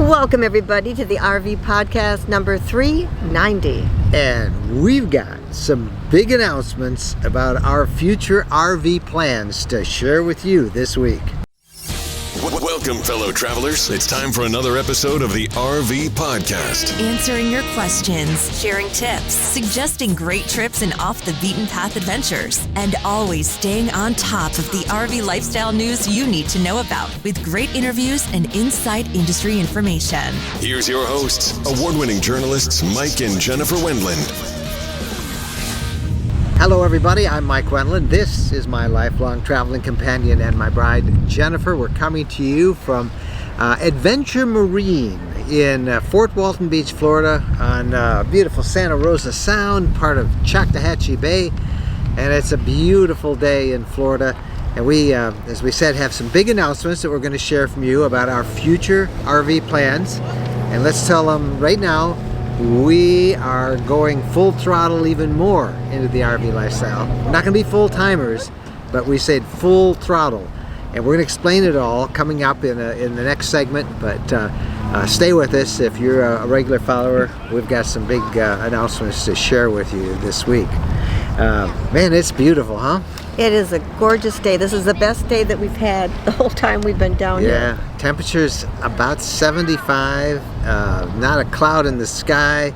Welcome everybody to the RV podcast number 390. And we've got some big announcements about our future RV plans to share with you this week. Welcome, fellow travelers. It's time for another episode of the RV Podcast. Answering your questions, sharing tips, suggesting great trips and off-the-beaten-path adventures, and always staying on top of the RV lifestyle news you need to know about with great interviews and inside industry information. Here's your hosts, award-winning journalists Mike and Jennifer Wendland. Hello everybody, I'm Mike Wendland. This is my lifelong traveling companion and my bride, Jennifer. We're coming to you from Adventure Marine in Fort Walton Beach, Florida, on beautiful Santa Rosa Sound, part of Choctawhatchee Bay. And it's a beautiful day in Florida. And we, as we said, have some big announcements that we're going to share from you about our future RV plans. And let's tell them right now, we are going full throttle even more into the RV lifestyle. We're not going to be full-timers, but we said full throttle. And we're going to explain it all coming up in the next segment, but stay with us. If you're a regular follower, we've got some big announcements to share with you this week. Man, it's beautiful, huh? It is a gorgeous day. This is the best day that we've had the whole time we've been down here. Yeah, temperature's about 75, not a cloud in the sky.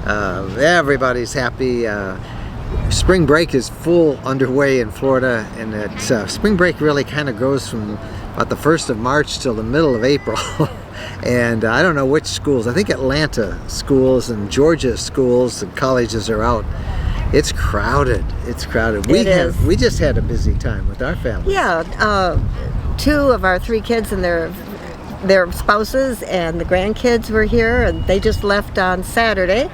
Everybody's happy. Spring break is full underway in Florida, and spring break really kind of goes from about the 1st of March till the middle of April. And I don't know which schools. I think Atlanta schools and Georgia schools and colleges are out. It's crowded. It's crowded. We just had a busy time with our family. Yeah, 2 of our 3 kids and their spouses and the grandkids were here, and they just left on Saturday,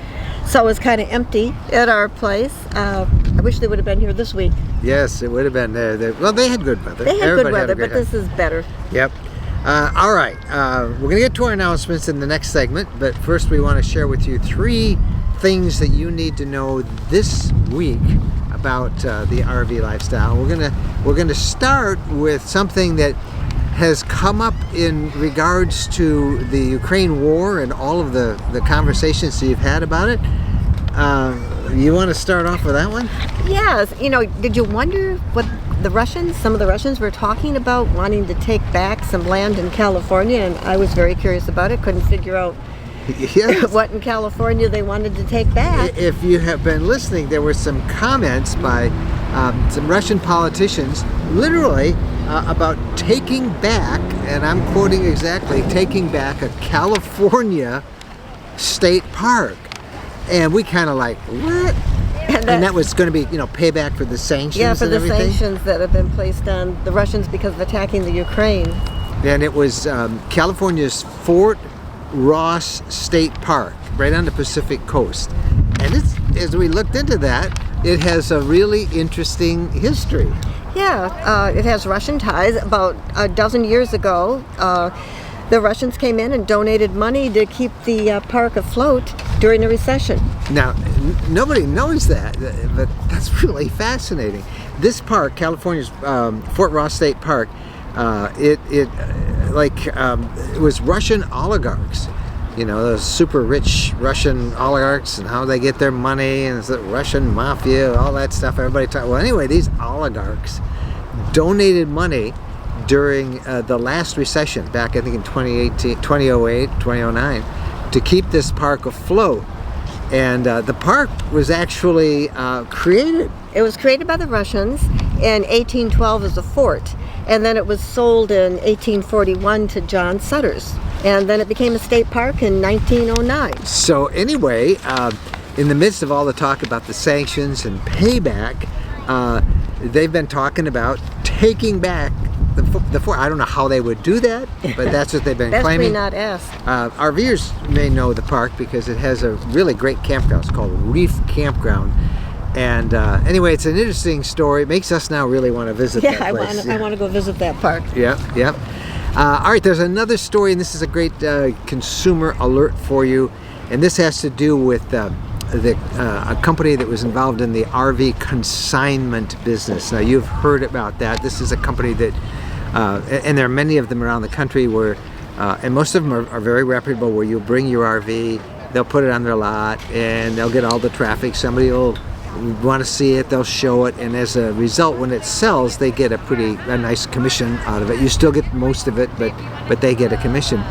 so it was kind of empty at our place. I wish they would have been here this week. Yes, it would have been there. Well, they had good weather. They had good weather, but this is better. Yep. All right. We're going to get to our announcements in the next segment, but first we want to share with you 3 things that you need to know this week about the RV lifestyle. We're gonna start with something that has come up in regards to the Ukraine war and all of the conversations that you've had about it. You want to start off with that one? Yes. You know, did you wonder what some of the Russians were talking about wanting to take back some land in California? And I was very curious about it. Couldn't figure out what in California they wanted to take back. If you have been listening, there were some comments by some Russian politicians, literally about taking back, and I'm quoting exactly, taking back a California state park. And we kind of like, what? And that was going to be, payback for the sanctions. Yeah, for and the everything. sanctions that have been placed on the Russians because of attacking the Ukraine. And it was California's Fort Ross State Park, right on the Pacific coast. And as we looked into that, it has a really interesting history. Yeah, it has Russian ties. About a dozen years ago, the Russians came in and donated money to keep the park afloat during the recession. Now, nobody knows that, but that's really fascinating. This park, California's Fort Ross State Park, it was Russian oligarchs, those super rich Russian oligarchs and how they get their money, and it's the Russian mafia, all that stuff. Everybody talk. Well, anyway, these oligarchs donated money during the last recession, back I think in 2008, 2009, to keep this park afloat. And the park was actually created. It was created by the Russians in 1812 as a fort. And then it was sold in 1841 to John Sutter's. And then it became a state park in 1909. So anyway, in the midst of all the talk about the sanctions and payback, they've been talking about taking back the fort. I don't know how they would do that, but that's what they've been claiming. That's not asked. RVers may know the park because it has a really great campground. It's called Reef Campground. And anyway, it's an interesting story. It makes us now really want to visit that place. I want to go visit that park. Yep. All right, there's another story, and this is a great consumer alert for you. And this has to do with a company that was involved in the RV consignment business. Now, you've heard about that. This is a company that, and there are many of them around the country, where And most of them are very reputable, where you'll bring your RV, they'll put it on their lot, and they'll get all the traffic. Somebody will want to see it, they'll show it, and as a result, when it sells, they get a nice commission out of it. You still get most of it, but they get a commission.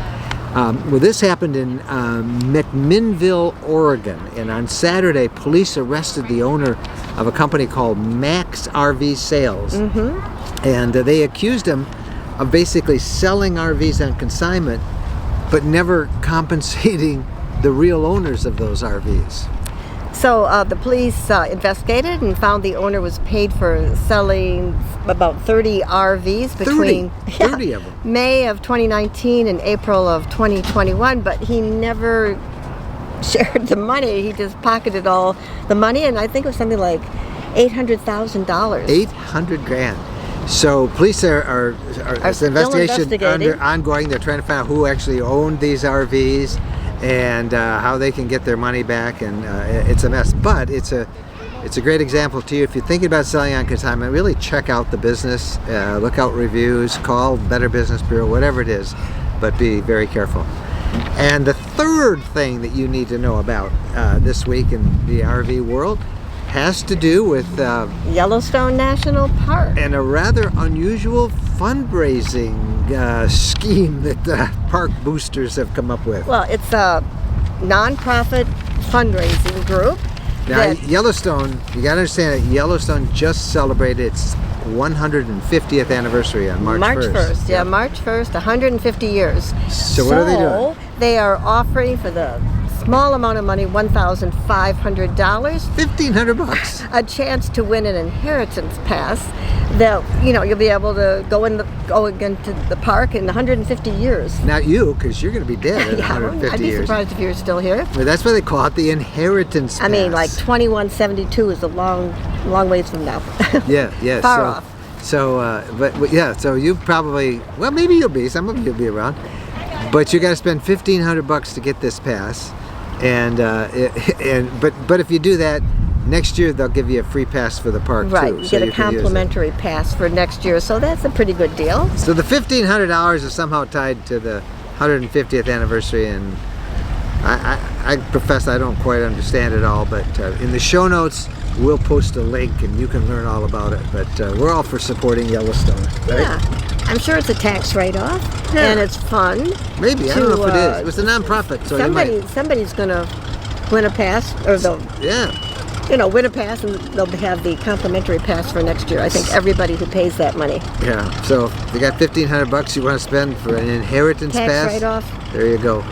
Well, this happened in McMinnville, Oregon, and on Saturday, police arrested the owner of a company called Max RV Sales, and they accused him of basically selling RVs on consignment, but never compensating the real owners of those RVs. So the police investigated and found the owner was paid for selling about 30 RVs between 30 of them. May of 2019 and April of 2021, but he never shared the money. He just pocketed all the money, and I think it was something like $800,000. $800,000. So police are still investigation ongoing. They're trying to find out who actually owned these RVs and how they can get their money back, and it's a mess. But it's a great example to you. If you're thinking about selling on consignment, really check out the business, look out reviews, call Better Business Bureau, whatever it is, but be very careful. And the third thing that you need to know about this week in the RV world has to do with Yellowstone National Park. And a rather unusual fundraising scheme that park boosters have come up with. Well, it's a non-profit fundraising group. Now, Yellowstone, you got to understand that Yellowstone just celebrated its 150th anniversary on March 1st. Yeah, March 1st, 150 years. So what are they doing? They are offering for the small amount of money, $1,500. $1,500. A chance to win an inheritance pass. That you'll be able to go again to the park in 150 years. Not you, because you're going to be dead in 150 I'd be years. surprised if you're still here. Well, that's why they call it the inheritance pass. I mean, like 2172 is a long ways from now. Yeah. Far off. So, but yeah, so you probably, well, maybe you'll be. Some of you'll be around, but you got to spend $1,500 to get this pass, and but if you do that, next year they'll give you a free pass for the park too. Right, you get a complimentary pass for next year, so that's a pretty good deal. So the $1,500 is somehow tied to the 150th anniversary, and I profess I don't quite understand it all, but in the show notes we'll post a link and you can learn all about it. But we're all for supporting Yellowstone, right? Yeah, I'm sure it's a tax write-off, and it's fun. Maybe, I don't know if it is. It's a non-profit, so somebody's going to win a pass, or they'll win a pass, and they'll have the complimentary pass for next year. I think everybody who pays that money. Yeah, so if you got $1,500 you want to spend for an inheritance pass, tax write-off. There you go.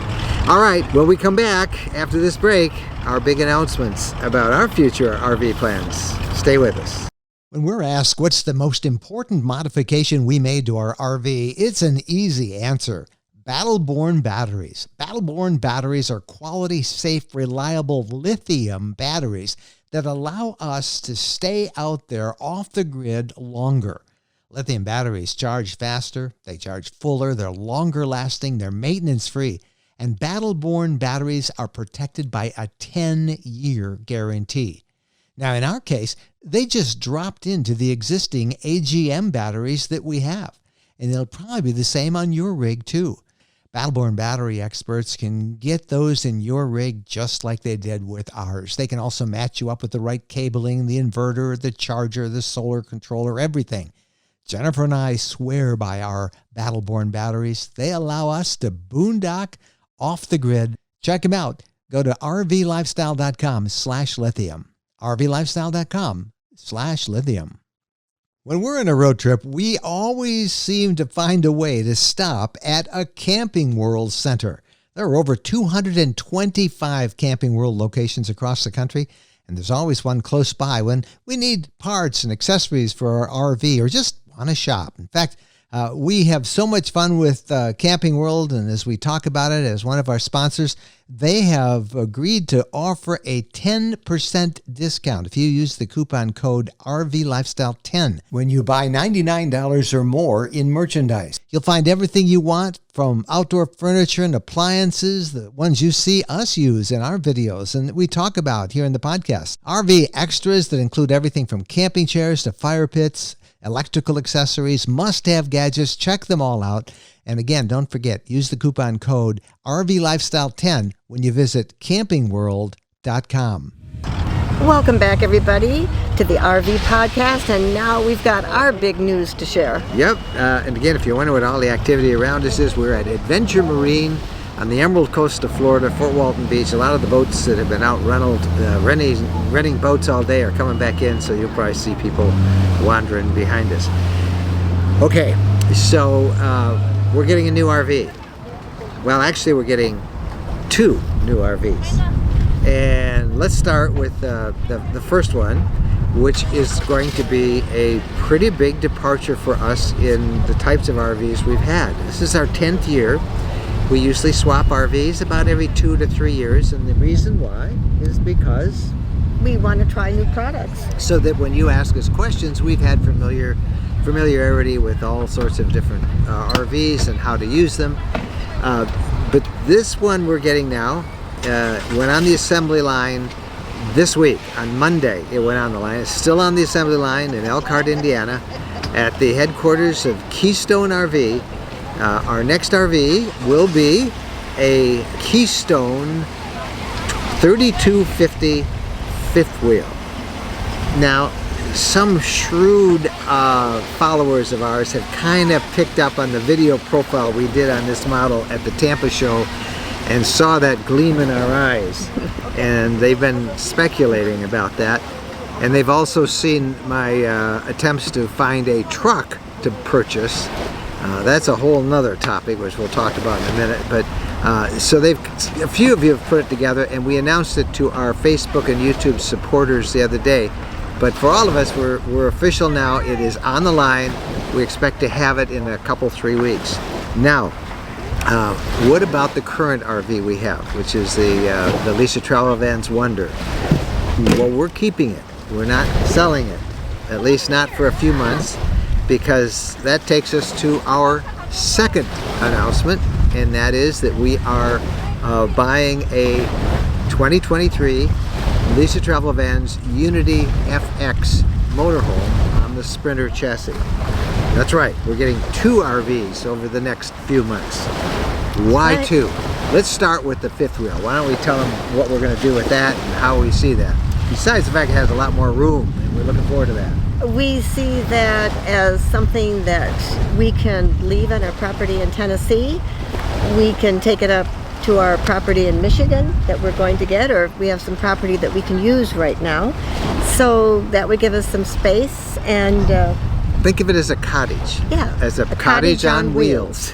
All right, when we come back after this break, our big announcements about our future RV plans. Stay with us. When we're asked what's the most important modification we made to our RV, it's an easy answer. Battle-Born batteries. Battle-Born batteries are quality, safe, reliable lithium batteries that allow us to stay out there off the grid longer. Lithium batteries charge faster, they charge fuller, they're longer lasting, they're maintenance free. And Battle-Born batteries are protected by a 10-year guarantee. Now, in our case, they just dropped into the existing AGM batteries that we have. And they'll probably be the same on your rig, too. Battle-Born battery experts can get those in your rig just like they did with ours. They can also match you up with the right cabling, the inverter, the charger, the solar controller, everything. Jennifer and I swear by our Battle-Born batteries. They allow us to boondock off the grid. Check them out. Go to rvlifestyle.com/lithium. rvlifestyle.com/lithium. When we're on a road trip, we always seem to find a way to stop at a Camping World center. There are over 225 Camping World locations across the country, and there's always one close by when we need parts and accessories for our RV or just want to shop. In fact, we have so much fun with Camping World, and as we talk about it as one of our sponsors, they have agreed to offer a 10% discount if you use the coupon code RVLifestyle10 when you buy $99 or more in merchandise. You'll find everything you want, from outdoor furniture and appliances, the ones you see us use in our videos and we talk about here in the podcast. RV extras that include everything from camping chairs to fire pits, electrical accessories, must-have gadgets. Check them all out. And again, don't forget, use the coupon code RVLifestyle10 when you visit campingworld.com. Welcome back, everybody, to the RV podcast, and now we've got our big news to share. Yep, and again, if you wonder what all the activity around us is, we're at Adventure Marine on the Emerald Coast of Florida, Fort Walton Beach. A lot of the boats that have been out renting boats all day are coming back in, so you'll probably see people wandering behind us. Okay, so we're getting a new RV. Well, actually, we're getting 2 new RVs. And let's start with the first one, which is going to be a pretty big departure for us in the types of RVs we've had. This is our 10th year. We usually swap RVs about every 2 to 3 years, and the reason why is because we want to try new products. So that when you ask us questions, we've had familiarity with all sorts of different RVs and how to use them. But this one we're getting now, went on the assembly line this week. On Monday it went on the line. It's still on the assembly line in Elkhart, Indiana, at the headquarters of Keystone RV. Our next RV will be a Keystone 3250 fifth wheel. Now, some shrewd followers of ours have kind of picked up on the video profile we did on this model at the Tampa show and saw that gleam in our eyes, and they've been speculating about that. And they've also seen my attempts to find a truck to purchase. That's a whole nother topic, which we'll talk about in a minute. But so a few of you have put it together, and we announced it to our Facebook and YouTube supporters the other day. But for all of us, we're official now. It is on the line. We expect to have it in a couple, 3 weeks. Now, what about the current RV we have, which is the Lisa Travel Vans Wonder? Well, we're keeping it. We're not selling it, at least not for a few months, because that takes us to our second announcement, and that is that we are buying a 2023 Lisa Travel Vans Unity FX motorhome on the Sprinter chassis. That's right, we're getting 2 RVs over the next few months. Why right. 2? Let's start with the fifth wheel. Why don't we tell them what we're going to do with that and how we see that? Besides the fact it has a lot more room, and we're looking forward to that. We see that as something that we can leave on our property in Tennessee. We can take it up to our property in Michigan that we're going to get, or we have some property that we can use right now. So that would give us some space, and think of it as a cottage. Yeah, as a cottage on wheels.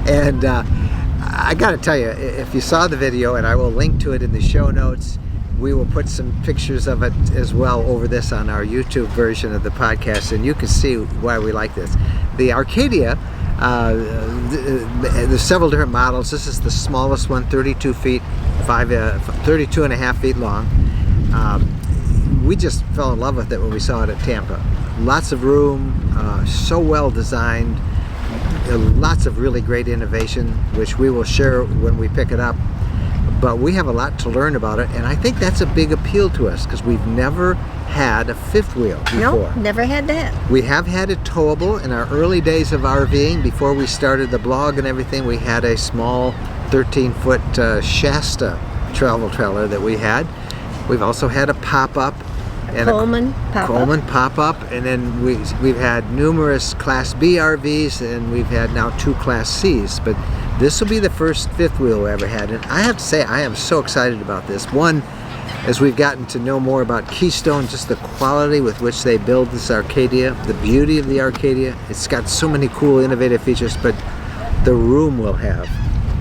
And I got to tell you, if you saw the video, and I will link to it in the show notes, we will put some pictures of it as well over this on our YouTube version of the podcast, and you can see why we like this. The Arcadia, there's several different models. This is the smallest one, 32 and a half feet long. We just fell in love with it when we saw it at Tampa. Lots of room, so well designed, lots of really great innovation, which we will share when we pick it up. But we have a lot to learn about it, and I think that's a big appeal to us because we've never had a fifth wheel before. No, never had that. We have had it towable in our early days of RVing. Before we started the blog and everything, we had a small 13-foot Shasta travel trailer that we had. We've also had a pop-up. And Coleman pop-up, and then we've had numerous Class B RVs, and we've had now 2 Class Cs, but this will be the first fifth wheel we ever had, and I have to say I am so excited about this. One, as we've gotten to know more about Keystone, just the quality with which they build this Arcadia, the beauty of the Arcadia. It's got so many cool, innovative features, but the room we'll have,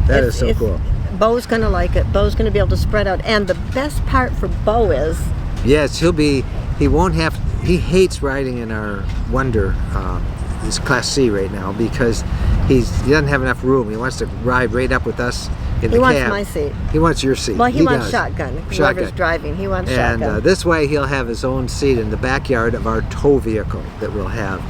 that is so cool. Bo's going to like it. Bo's going to be able to spread out, and the best part for Bo is, yes, he hates riding in our Wonder, his Class C right now, because he doesn't have enough room. He wants to ride right up with us in the cab. He wants my seat. He wants your seat. Well, he wants shotgun. Whoever's driving, he wants shotgun. And this way he'll have his own seat in the backyard of our tow vehicle that we'll have.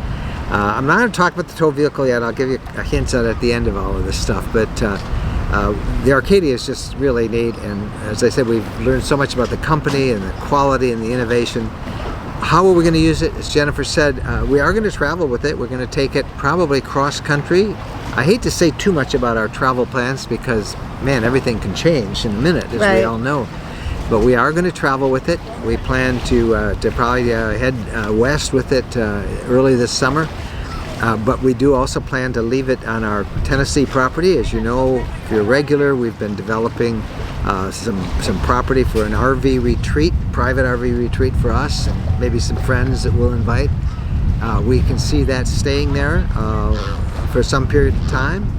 I'm not going to talk about the tow vehicle yet. I'll give you a hint on it at the end of all of this stuff, but the Arcadia is just really neat, and as I said, we've learned so much about the company and the quality and the innovation. How are we going to use it? As Jennifer said, we are going to travel with it. We're going to take it probably cross country. I hate to say too much about our travel plans because, man, everything can change in a minute, as we all know. But we are going to travel with it. We plan to probably head west with it early this summer. But we do also plan to leave it on our Tennessee property. As you know, if you're regular, we've been developing some property for an RV retreat, private RV retreat for us, and maybe some friends that we'll invite. We can see that staying there for some period of time.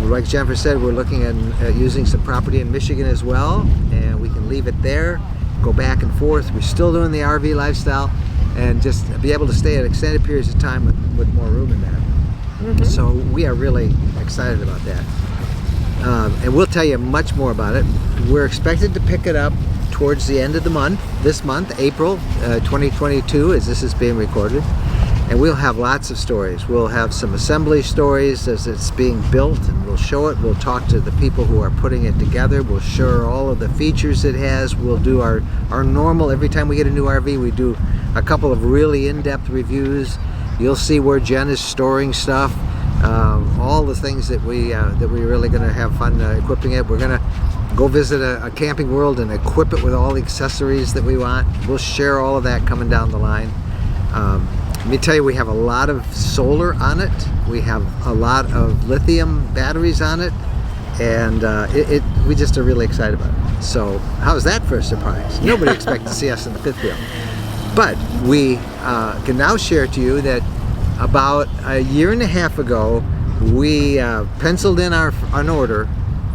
Like Jennifer said, we're looking at using some property in Michigan as well, and we can leave it there, go back and forth. We're still doing the RV lifestyle, and just be able to stay at extended periods of time with more room in that. So we are really excited about that. And we'll tell you much more about it. We're expected to pick it up towards the end of the month, this month, April 2022, as this is being recorded. And we'll have lots of stories. We'll have some assembly stories as it's being built, and we'll show it. We'll talk to the people who are putting it together. We'll share all of the features it has. We'll do our normal, every time we get a new RV, we do a couple of really in-depth reviews. You'll see where Jen is storing stuff. All the things that we're really going to have fun equipping it. We're going to go visit a Camping World and equip it with all the accessories that we want. We'll share all of that coming down the line. Let me tell you, we have a lot of solar on it. We have a lot of lithium batteries on it, and we just are really excited about it. So how's that for a surprise? Nobody expected to see us in the fifth wheel. But we can now share to you that about a year and a half ago, we penciled in an order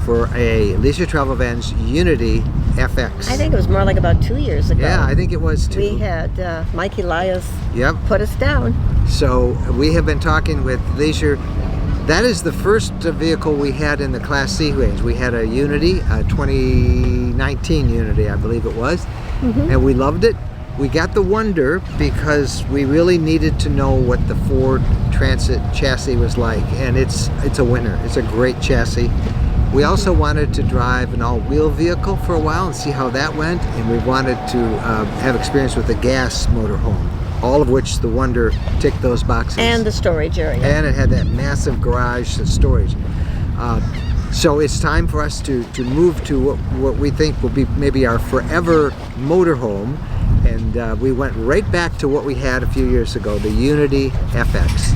for a Leisure Travel Vans Unity FX. I think it was more like about 2 years ago. Yeah, I think it was too. We had Mike Elias put us down. So we have been talking with Leisure. That is the first vehicle we had in the Class C range. We had a Unity, a 2019 Unity, I believe it was, and we loved it. We got the Wonder because we really needed to know what the Ford Transit chassis was like, and it's a winner. It's a great chassis. We also wanted to drive an all-wheel vehicle for a while and see how that went, and we wanted to have experience with a gas motorhome, all of which the Wonder ticked those boxes. And the storage area. And it had that massive garage storage. So it's time for us to move to what we think will be maybe our forever motorhome, and we went right back to what we had a few years ago, the Unity FX.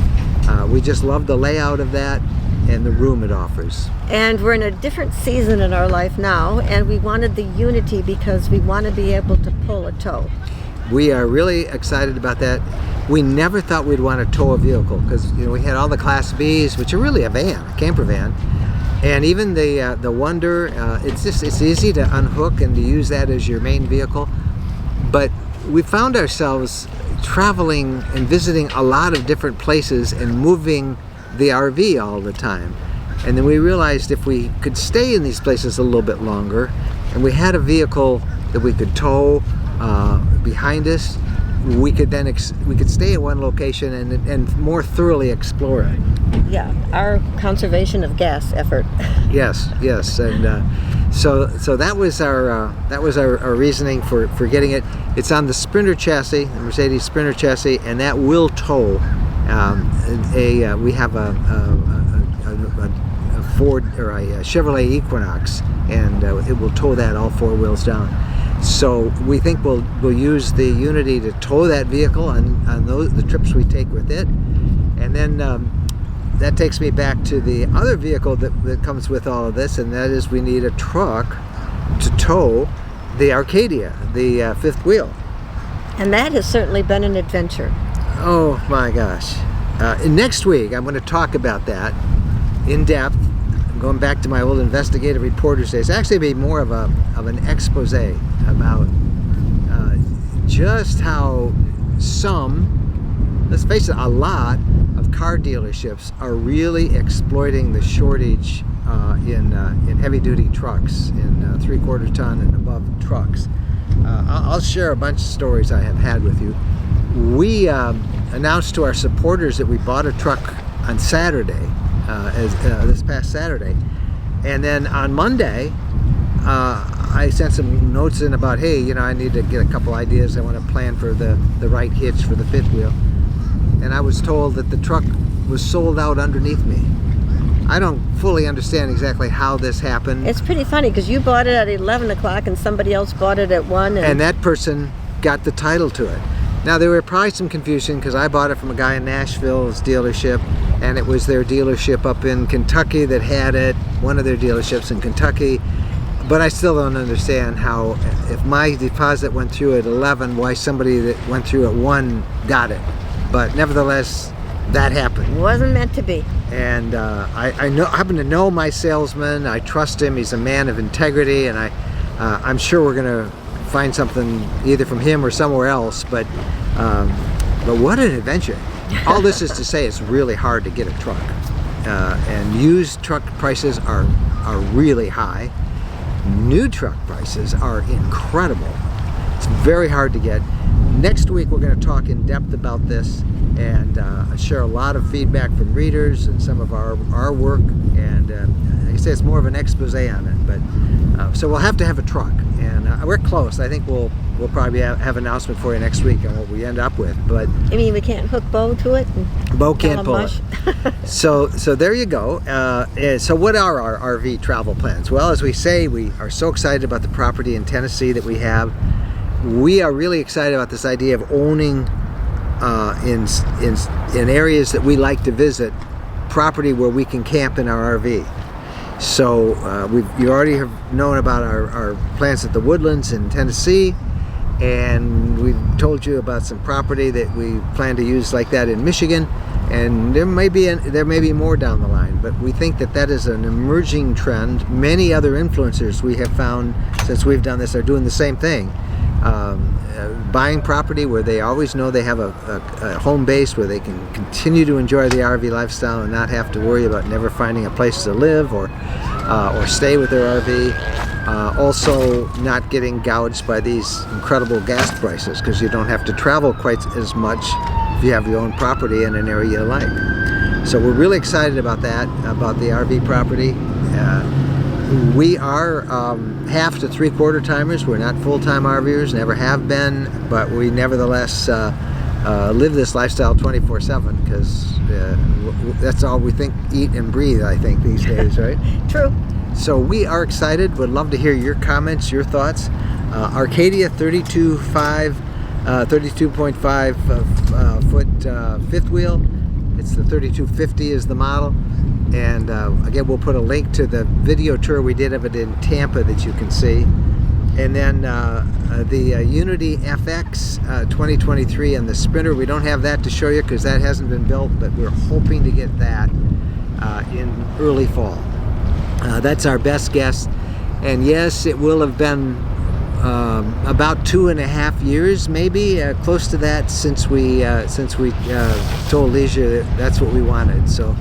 We just love the layout of that and the room it offers. And we're in a different season in our life now, and we wanted the Unity because we want to be able to pull a tow. We are really excited about that. We never thought we'd want to tow a vehicle because we had all the Class Bs, which are really a van, a camper van, and even the Wonder. It's easy to unhook and to use that as your main vehicle. But we found ourselves traveling and visiting a lot of different places and moving the RV all the time. And then we realized if we could stay in these places a little bit longer, and we had a vehicle that we could tow behind us, we could then we could stay at one location and more thoroughly explore it. Yeah, our conservation of gas effort. Yes, and so that was our reasoning for getting it. It's on the Sprinter chassis, the Mercedes Sprinter chassis, and that will tow. We have a Ford or a Chevrolet Equinox, and it will tow that all four wheels down. So we think we'll use the Unity to tow that vehicle on the trips we take with it, and then that takes me back to the other vehicle that comes with all of this, and that is we need a truck to tow the Arcadia, the fifth wheel. And that has certainly been an adventure. Oh my gosh. Next week I'm going to talk about that in depth. I'm going back to my old investigative reporter's days. Actually be more of an expose about just how let's face it, a lot of car dealerships are really exploiting the shortage in heavy duty trucks, in 3/4 ton and above trucks. I'll share a bunch of stories I have had with you. We announced to our supporters that we bought a truck on Saturday, this past Saturday, and then on Monday I sent some notes in about, hey, you know, I need to get a couple ideas. I want to plan for the right hitch for the fifth wheel. And I was told that the truck was sold out underneath me. I don't fully understand exactly how this happened. It's pretty funny because you bought it at 11 o'clock and somebody else bought it at 1. And that person got the title to it. Now, there were probably some confusion because I bought it from a guy in Nashville's dealership, and it was their dealership up in Kentucky that had it, one of their dealerships in Kentucky. But I still don't understand how, if my deposit went through at 11, why somebody that went through at 1 got it. But nevertheless, that happened. Wasn't meant to be. And I happen to know my salesman. I trust him. He's a man of integrity, and I'm sure we're going to find something either from him or somewhere else. But what an adventure! All this is to say, it's really hard to get a truck, and used truck prices are really high. New truck prices are incredible. It's very hard to get. Next week we're going to talk in depth about this and share a lot of feedback from readers and some of our work, and like I say, it's more of an expose on it. But so we'll have to have a truck, and we're close. I think we'll probably have an announcement for you next week on what we end up with. But I mean, we can't hook Bo to it. Bo can't pull it. So there you go. So what are our RV travel plans? Well, as we say, we are so excited about the property in Tennessee that we have. We are really excited about this idea of owning in areas that we like to visit, property where we can camp in our RV. So you already have known about our plans at the Woodlands in Tennessee, and we've told you about some property that we plan to use like that in Michigan, and there may be more down the line, but we think that is an emerging trend. Many other influencers we have found since we've done this are doing the same thing. Buying property where they always know they have a home base where they can continue to enjoy the RV lifestyle and not have to worry about never finding a place to live or stay with their RV. Also not getting gouged by these incredible gas prices because you don't have to travel quite as much if you have your own property in an area you like. So we're really excited about that, about the RV property. We are half to three-quarter timers. We're not full-time RVers, never have been, but we nevertheless live this lifestyle 24/7 because that's all we think, eat and breathe, I think, these days, right? True. So we are excited. Would love to hear your comments, your thoughts. Arcadia 32.5 foot fifth wheel. It's the 3250 is the model. And again, we'll put a link to the video tour we did of it in Tampa that you can see. And then the Unity FX 2023 and the Sprinter, we don't have that to show you because that hasn't been built, but we're hoping to get that in early fall. That's our best guess. And yes, it will have been about 2.5 years, maybe close to that, since we told Leisure that's what we wanted. So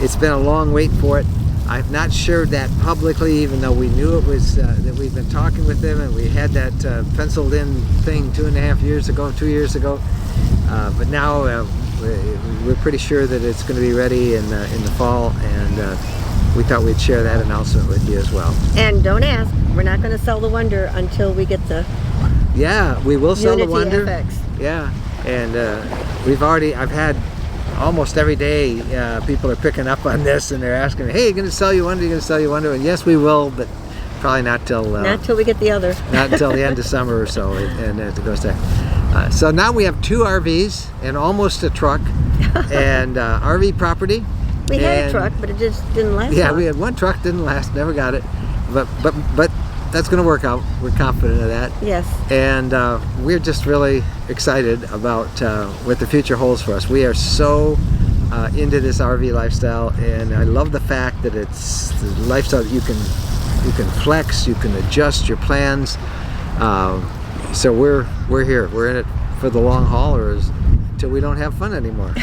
it's been a long wait for it. I've not shared that publicly, even though we knew it was that we've been talking with them and we had that penciled in thing 2.5 years ago, 2 years ago. But now we're pretty sure that it's going to be ready in the fall, and we thought we'd share that announcement with you as well. And don't ask, we're not going to sell the Wonder until we get the we will sell Unity the Wonder. FX. Yeah, and I've had almost every day people are picking up on this and they're asking me, hey, you're going to sell your Wonder, you're going to sell your Wonder? And yes, we will, but probably not till we get the other. not until the end of summer or so, and it goes there. So now we have 2 RVs and almost a truck and RV property. We had a truck, but it just didn't last long. We had one truck, didn't last, never got it, but that's going to work out. We're confident of that. Yes. And we're just really excited about what the future holds for us. We are so into this RV lifestyle, and I love the fact that it's the lifestyle that you can flex, you can adjust your plans. So we're here. We're in it for the long haul, or until we don't have fun anymore.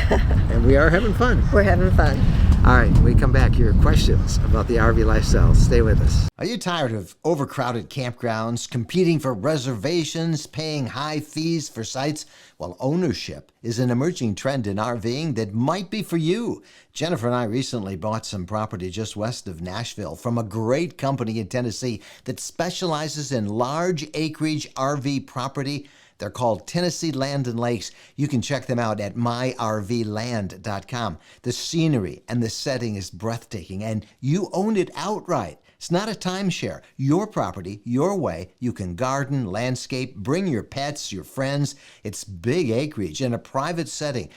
And we are having fun. We're having fun. All right, when we come back, your questions about the RV lifestyle. Stay with us. Are you tired of overcrowded campgrounds, competing for reservations, paying high fees for sites? Well, ownership is an emerging trend in RVing that might be for you. Jennifer and I recently bought some property just west of Nashville from a great company in Tennessee that specializes in large acreage RV property. They're called Tennessee Land and Lakes. You can check them out at myrvland.com. The scenery and the setting is breathtaking, and you own it outright. It's not a timeshare. Your property, your way. You can garden, landscape, bring your pets, your friends. It's big acreage in a private setting.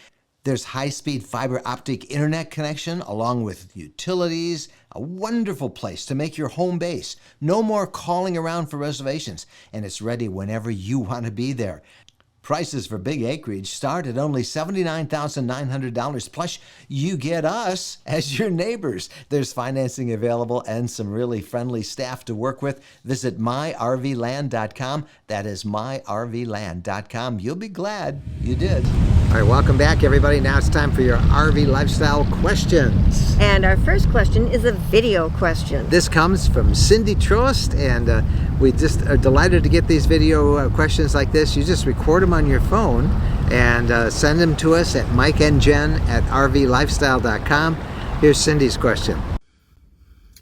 There's high-speed fiber optic internet connection along with utilities. A wonderful place to make your home base. No more calling around for reservations, and it's ready whenever you want to be there. Prices for big acreage start at only $79,900, plus you get us as your neighbors. There's financing available and some really friendly staff to work with. Visit myrvland.com. That is myrvland.com. You'll be glad you did. All right, welcome back, everybody. Now it's time for your RV lifestyle questions. And our first question is a video question. This comes from Cindy Trost, and we just are delighted to get these video questions like this. You just record them on your phone and send them to us at mikeandjen@rvlifestyle.com. Here's Cindy's question.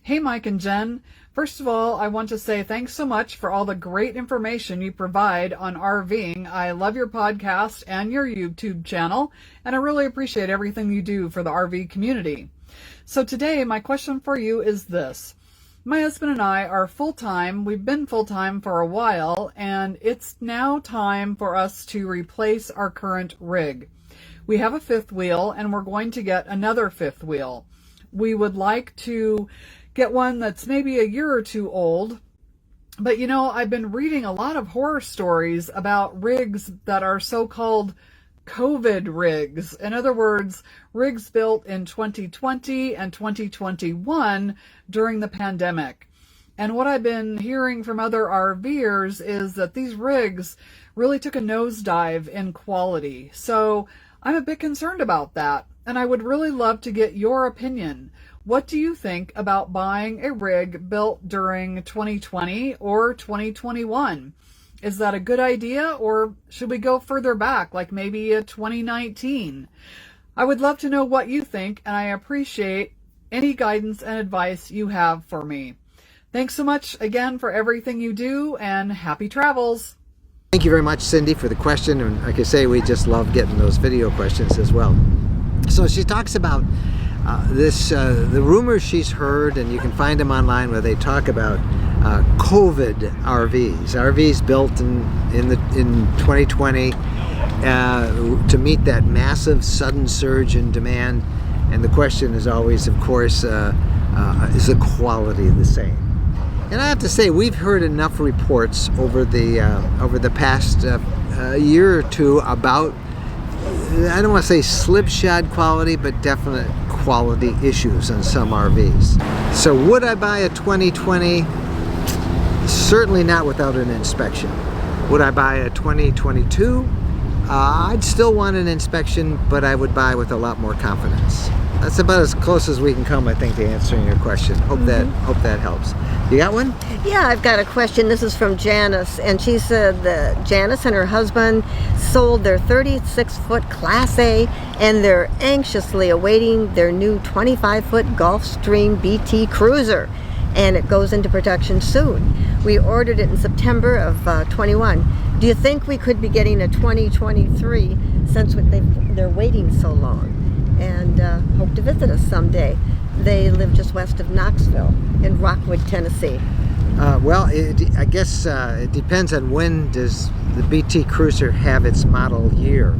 Hey, Mike and Jen. First of all, I want to say thanks so much for all the great information you provide on RVing. I love your podcast and your YouTube channel, and I really appreciate everything you do for the RV community. So today, my question for you is this. My husband and I are full-time. We've been full-time for a while, and it's now time for us to replace our current rig. We have a fifth wheel, and we're going to get another fifth wheel. We would like to get one that's maybe a year or two old. But you know, I've been reading a lot of horror stories about rigs that are so-called COVID rigs. In other words, rigs built in 2020 and 2021 during the pandemic. And what I've been hearing from other RVers is that these rigs really took a nosedive in quality. So I'm a bit concerned about that, and I would really love to get your opinion. What do you think about buying a rig built during 2020 or 2021? Is that a good idea, or should we go further back, like maybe 2019? I would love to know what you think, and I appreciate any guidance and advice you have for me. Thanks so much again for everything you do, and happy travels. Thank you very much, Cindy, for the question. And like I say, we just love getting those video questions as well. So she talks about the rumors she's heard, and you can find them online, where they talk about COVID RVs built in 2020 to meet that massive sudden surge in demand. And the question is always, of course, is the quality the same? And I have to say, we've heard enough reports over the past year or two about, I don't want to say slipshod quality, but definite quality issues on some RVs. So would I buy a 2020? Certainly not without an inspection. Would I buy a 2022? I'd still want an inspection, but I would buy with a lot more confidence. That's about as close as we can come, I think, to answering your question. Hope that helps. You got one? Yeah, I've got a question. This is from Janice, and she said that Janice and her husband sold their 36-foot Class A, and they're anxiously awaiting their new 25-foot Gulfstream BT Cruiser, and it goes into production soon. We ordered it in September of 21. Do you think we could be getting a 2023 since they're waiting so long? And hope to visit us someday. They live just west of Knoxville in Rockwood, Tennessee. Well, I guess it depends on when does the BT Cruiser have its model year.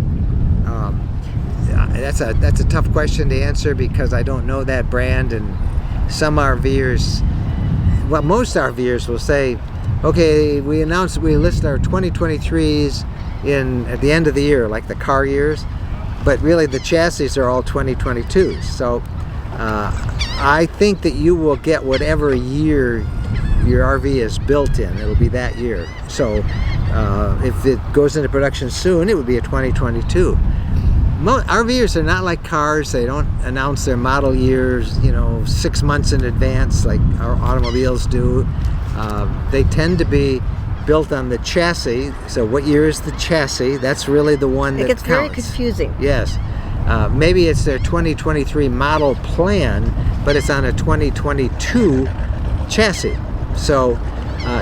That's a tough question to answer because I don't know that brand, and some RVers, well, most RVers will say, okay, we list our 2023s at the end of the year, like the car years, but really the chassis are all 2022s. So I think that you will get whatever year your RV is built in. It'll be that year. So if it goes into production soon, it would be a 2022. RVers are not like cars. They don't announce their model years, 6 months in advance like our automobiles do. They tend to be built on the chassis. So what year is the chassis? That's really the one that counts. It gets very confusing. Yes. Maybe it's their 2023 model plan, but it's on a 2022 chassis. So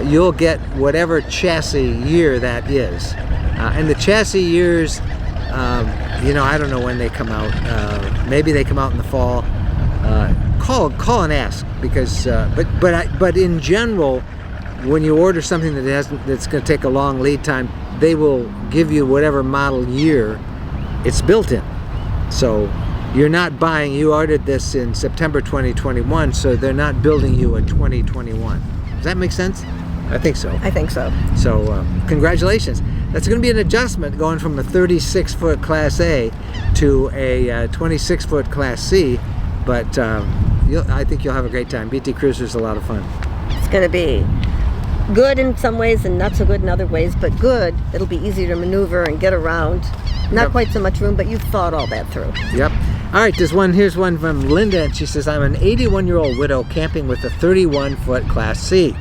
you'll get whatever chassis year that is. And the chassis years, I don't know when they come out. Maybe they come out in the fall. Call and ask, because but in general, when you order something that's going to take a long lead time, they will give you whatever model year it's built in. So you're not buying. You ordered this in September 2021, so they're not building you a 2021. Does that make sense? I think so. I think so. So congratulations. That's going to be an adjustment going from a 36-foot Class A to a 26-foot Class C, but I think you'll have a great time. BT Cruiser's a lot of fun. It's going to be good in some ways and not so good in other ways, but good. It'll be easier to maneuver and get around. Not quite so much room, but you've thought all that through. Yep. All right, here's one from Linda, and she says, I'm an 81-year-old widow camping with a 31-foot Class C.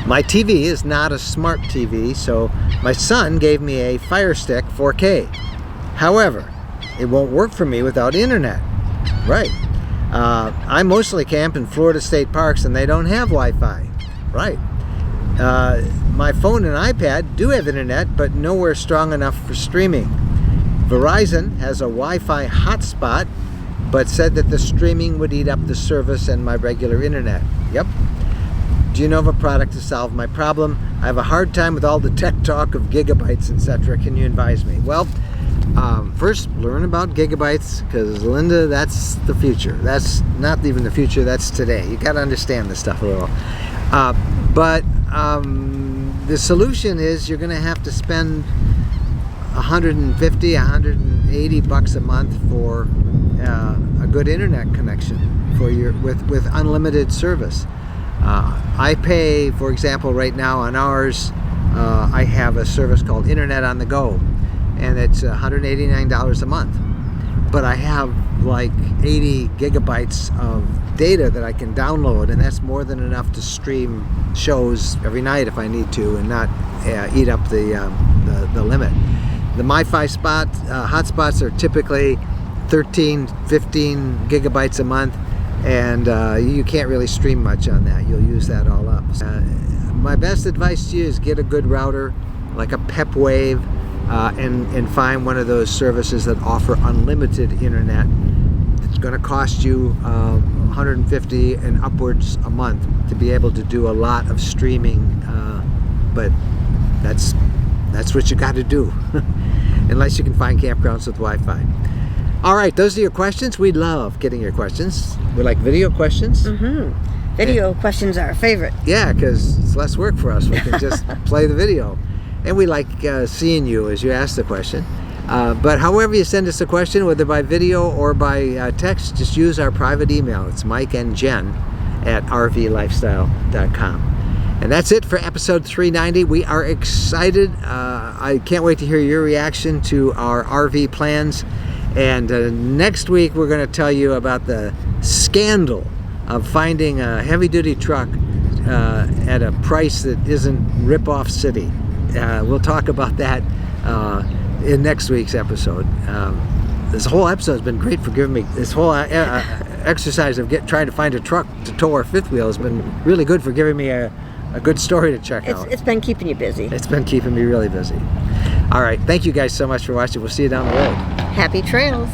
My TV is not a smart TV, so my son gave me a Fire Stick 4K. However, it won't work for me without internet. Right. I mostly camp in Florida state parks, and they don't have Wi-Fi. Right. My phone and iPad do have internet, but nowhere strong enough for streaming. Verizon has a Wi-Fi hotspot, but said that the streaming would eat up the service and my regular internet. Yep. Do you know of a product to solve my problem? I have a hard time with all the tech talk of gigabytes, etc. Can you advise me? Well, first learn about gigabytes, because Linda, that's the future. That's not even the future, that's today. You got to understand this stuff a little. But the solution is you're going to have to spend $150, $180 a month for a good internet connection for with unlimited service. I pay, for example, right now on ours, I have a service called Internet on the Go, and it's $189 a month. But I have like 80 gigabytes of data that I can download, and that's more than enough to stream shows every night if I need to, and not eat up the limit. The MiFi hotspots are typically 13, 15 gigabytes a month, and you can't really stream much on that. You'll use that all up. My best advice to you is get a good router, like a Pep Wave, and find one of those services that offer unlimited internet. It's going to cost you $150 and upwards a month to be able to do a lot of streaming, but that's what you got to do, unless you can find campgrounds with Wi-Fi. All right, those are your questions. We love getting your questions. We like video questions. Mm-hmm. Video questions are our favorite. Yeah, because it's less work for us. We can just play the video. And we like seeing you as you ask the question. But however you send us a question, whether by video or by text, just use our private email. It's Mike and Jen at rvlifestyle.com. And that's it for episode 390. We are excited. I can't wait to hear your reaction to our RV plans. And next week, we're going to tell you about the scandal of finding a heavy-duty truck at a price that isn't Rip-Off City. We'll talk about that in next week's episode. This whole episode has been great for giving me this whole exercise of trying to find a truck to tow our fifth wheel has been really good for giving me a good story to check out. It's been keeping you busy. It's been keeping me really busy. All right. Thank you guys so much for watching. We'll see you down the road. Happy trails.